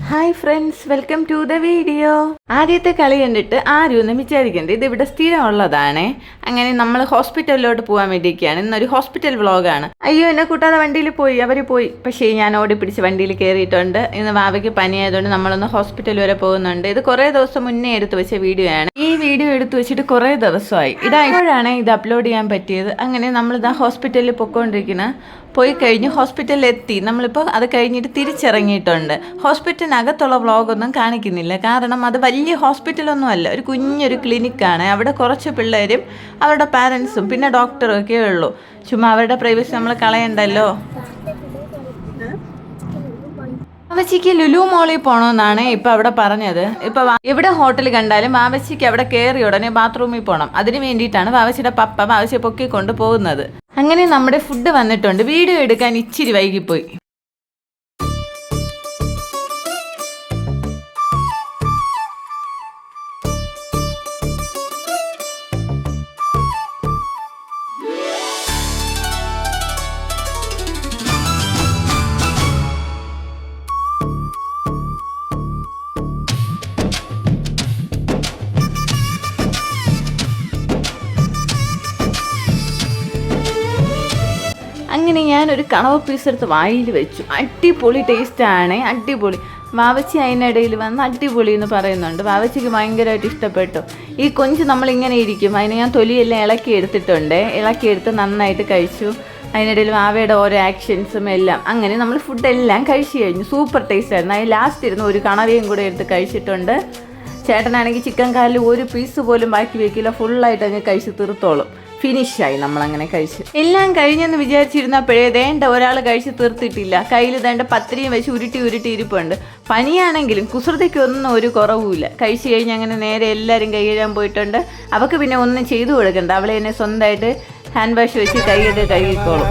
Hi friends, welcome to the video. ആദ്യത്തെ കളി കണ്ടിട്ട് ആരും ഒന്നും വിചാരിക്കരുത്, ഇത് ഇവിടെ സ്ഥിരമുള്ളതാണ്. അങ്ങനെ നമ്മൾ ഹോസ്പിറ്റലിലോട്ട് പോകാൻ വേണ്ടിയിരിക്കുകയാണ്. ഇന്നൊരു ഹോസ്പിറ്റൽ വ്ളോഗാണ്. അയ്യോ, എന്നെ കൂട്ടാതെ വണ്ടിയിൽ പോയി, അവർ പോയി. പക്ഷേ ഞാൻ ഓടി പിടിച്ച് വണ്ടിയിൽ കയറിയിട്ടുണ്ട്. ഇന്ന് വാവയ്ക്ക് പനിയായതുകൊണ്ട് നമ്മളൊന്ന് ഹോസ്പിറ്റൽ വരെ പോകുന്നുണ്ട്. ഇത് കുറേ ദിവസം മുന്നേ എടുത്തു വെച്ച വീഡിയോ ആണ്. ഈ വീഡിയോ എടുത്തു വെച്ചിട്ട് കുറേ ദിവസമായി. ഇപ്പോഴാണ് ഇത് അപ്ലോഡ് ചെയ്യാൻ പറ്റിയത്. അങ്ങനെ നമ്മളിതാ ഹോസ്പിറ്റലിൽ പോയി കഴിഞ്ഞ് ഹോസ്പിറ്റലിൽ എത്തി. നമ്മളിപ്പോൾ അത് കഴിഞ്ഞിട്ട് തിരിച്ചിറങ്ങിയിട്ടുണ്ട്. ഹോസ്പിറ്റലിനകത്തുള്ള വ്ളോഗൊന്നും കാണിക്കുന്നില്ല, കാരണം അത് വലിയ ഹോസ്പിറ്റലൊന്നും അല്ല, ഒരു കുഞ്ഞൊരു ക്ലിനിക്കാണ്. അവിടെ കുറച്ച് പിള്ളേരും അവരുടെ പാരൻസും പിന്നെ ഡോക്ടറും ഒക്കെ ഉള്ളൂ. ചുമ്മാ അവരുടെ പ്രൈവസി നമ്മൾ കളയണ്ടല്ലോ. വാവച്ചിക്ക് ലുലു മോളിൽ പോകണമെന്നാണ് ഇപ്പം അവിടെ പറഞ്ഞത്. ഇപ്പം എവിടെ ഹോട്ടൽ കണ്ടാലും വാവച്ചിക്ക് അവിടെ കയറി ഉടനെ ബാത്റൂമിൽ പോകണം. അതിന് വേണ്ടിയിട്ടാണ് വാവച്ചിയുടെ പപ്പ വാവച്ചിയെ പൊക്കിക്കൊണ്ട് പോകുന്നത്. അങ്ങനെ നമ്മുടെ ഫുഡ് വന്നിട്ടുണ്ട്. വീഡിയോ എടുക്കാൻ ഇച്ചിരി വൈകിപ്പോയി. അങ്ങനെ ഞാനൊരു കണവ് പീസ് എടുത്ത് വായിൽ വെച്ചു. അടിപൊളി ടേസ്റ്റാണ്, അടിപൊളി. വാവച്ചി അതിനിടയിൽ വന്ന് അടിപൊളി എന്ന് പറയുന്നുണ്ട്. വാവച്ചിക്ക് ഭയങ്കരമായിട്ട് ഇഷ്ടപ്പെട്ടു. ഈ കൊഞ്ച് നമ്മളിങ്ങനെ ഇരിക്കും, അതിന് ഞാൻ തൊലിയെല്ലാം ഇളക്കിയെടുത്ത് നന്നായിട്ട് കഴിച്ചു. അതിനിടയിൽ വാവയുടെ ഓരോ ആക്ഷൻസും എല്ലാം. അങ്ങനെ നമ്മൾ ഫുഡെല്ലാം കഴിച്ചു കഴിഞ്ഞു. സൂപ്പർ ടേസ്റ്റായിരുന്നു. അതിന് ലാസ്റ്റ് ഇരുന്ന് ഒരു കണവയും കൂടെ എടുത്ത് കഴിച്ചിട്ടുണ്ട്. ചേട്ടനാണെങ്കിൽ ചിക്കൻ കാലിൽ ഒരു പീസ് പോലും ബാക്കി വയ്ക്കില്ല, ഫുള്ളായിട്ട് അങ്ങ് കഴിച്ച് തീർത്തോളും. ഫിനിഷായി നമ്മളങ്ങനെ കഴിച്ച്. എല്ലാം കഴിഞ്ഞെന്ന് വിചാരിച്ചിരുന്നപ്പോഴേ വേണ്ട ഒരാൾ കഴിച്ച് തീർത്തിട്ടില്ല. കയ്യിൽ വേണ്ട പത്തിരിയും വെച്ച് ഉരുട്ടി ഇരിപ്പുണ്ട്. പനിയാണെങ്കിലും കുസൃതിക്കൊന്നും ഒരു കുറവുമില്ല. കഴിച്ച് കഴിഞ്ഞ് അങ്ങനെ നേരെ എല്ലാവരും കൈ കഴുകാൻ പോയിട്ടുണ്ട്. അവൾക്ക് പിന്നെ ഒന്നും ചെയ്തു കൊടുക്കണ്ട, അവളെ എന്നെ സ്വന്തമായിട്ട് ഹാൻഡ് വാഷ് വെച്ച് കൈയൊക്കെ കഴുകിക്കോളും.